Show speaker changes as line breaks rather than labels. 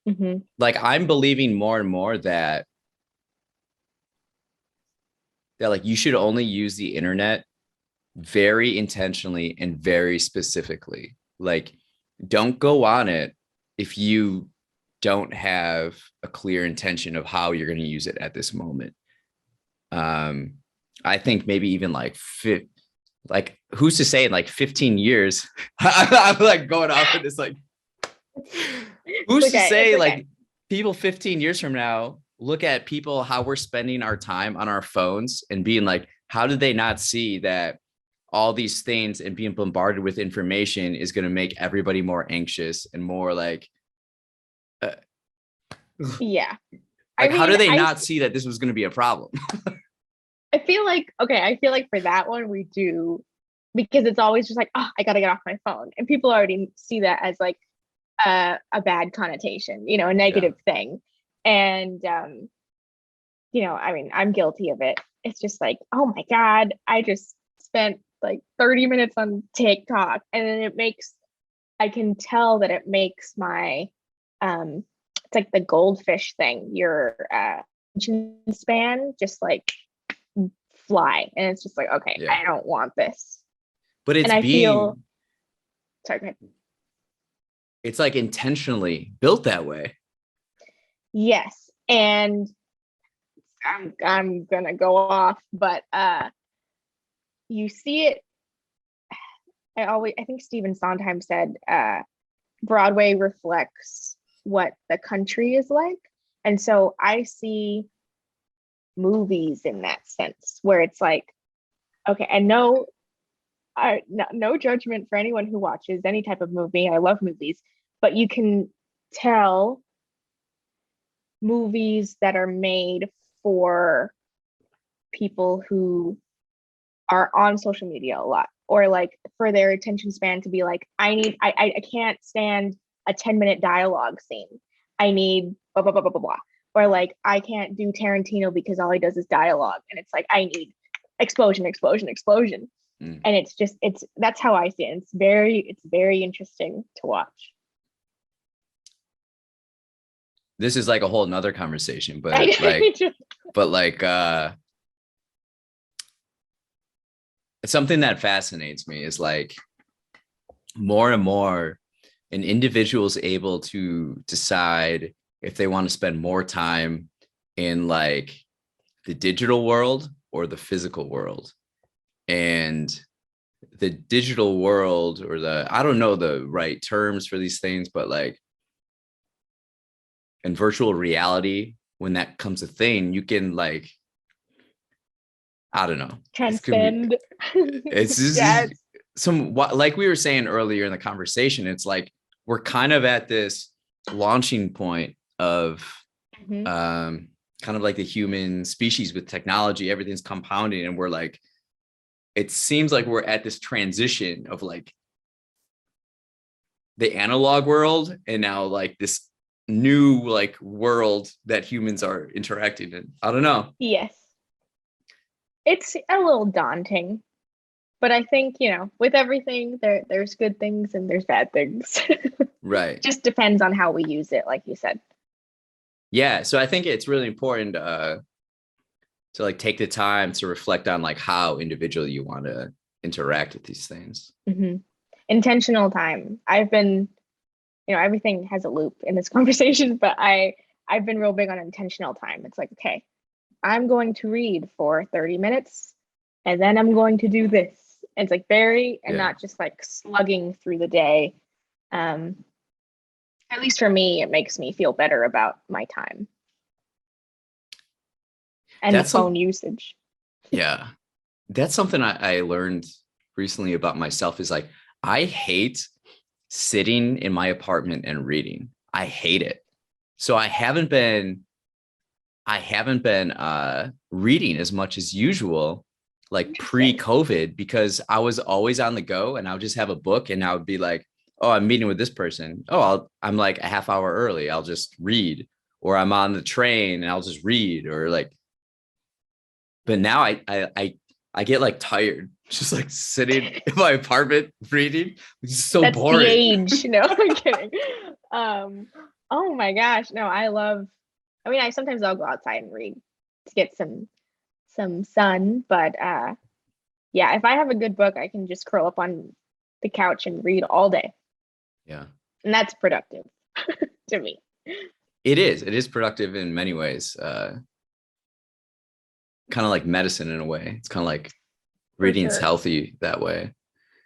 Hmm.
Like I'm believing more and more that like you should only use the internet very intentionally and very specifically. Like don't go on it if you don't have a clear intention of how you're going to use it at this moment. Um, I think maybe even like who's to say in like 15 years, I'm like going off of this, like,
It's
who's to
okay. It's
say
okay.
like people 15 years from now look at people, how we're spending our time on our phones and being like, how did they not see that all these things and being bombarded with information is going to make everybody more anxious and more uh,
Yeah. I
like how
mean,
do they not see that this was going to be a problem?
I feel like, okay, I feel like for that one we do, because it's always just like, oh, I gotta get off my phone. And people already see that as like a bad connotation, a
Yeah.
negative thing. And I mean, I'm guilty of it. It's just like, oh my God, I just spent like 30 minutes on TikTok. And then I can tell that it makes my, it's like the goldfish thing, your attention span just like fly. And it's just like, okay,
Yeah.
I don't want this.
But
And I feel, sorry, go ahead.
it's like intentionally built that way.
Yes. And I'm gonna go off, but you see it. I think Stephen Sondheim said Broadway reflects what the country is like. And so I see movies in that sense where it's like, okay, and no judgment for anyone who watches any type of movie. I love movies, but you can tell movies that are made for people who are on social media a lot, or like for their attention span to be like, I can't stand a 10-minute dialogue scene. I need blah blah blah blah blah blah. Or like I can't do Tarantino because all he does is dialogue. And it's like I need explosion, explosion, explosion.
Mm.
And it's that's how I see it. It's very interesting to watch.
This is like a whole nother conversation, but
I
like, but like, something that fascinates me is like more and more an individual is able to decide if they want to spend more time in like the digital world or the physical world. And the digital world, or I don't know the right terms for these things, but like in virtual reality, when that comes a thing, you can like, I don't know. This could be,
Transcend.
it's this
Yes.
is some, like we were saying earlier in the conversation, it's like we're kind of at this launching point of
Mhm.
kind of like the human species with technology. Everything's compounding, and we're like, it seems like we're at this transition of like the analog world and now like this new like world that humans are interacting in. I don't know.
Yes. It's a little daunting, but I think, with everything there's good things and there's bad things.
Right.
Just depends on how we use it, like you said.
Yeah. So I think it's really important to like take the time to reflect on like how individually you want to interact with these things.
Hmm. Intentional time. I've been, everything has a loop in this conversation, but I've been real big on intentional time. It's like, okay, I'm going to read for 30 minutes and then I'm going to do this. And it's like and
Yeah.
not just like slugging through the day. Um, at least for me, it makes me feel better about my time and the
That's
phone
some,
usage.
yeah. That's something I learned recently about myself is like, I hate sitting in my apartment and reading. I hate it. So I haven't been reading as much as usual, like
Interesting.
pre-COVID, because I was always on the go and I would just have a book and I would be like, oh, I'm meeting with this person. Oh, I'm like a half hour early. I'll just read. Or I'm on the train and I'll just read. Or like, but now I get like tired just like sitting in my apartment reading. It's so
That's the
boring.
age. No, I'm kidding. Um, Oh my gosh. No, I mean, I'll go outside and read to get some sun, but yeah, if I have a good book, I can just curl up on the couch and read all day.
Yeah.
And that's productive to me.
It is. It is productive in many ways. Kind of like medicine in a way. It's kind of like
For
reading is
sure.
healthy that way.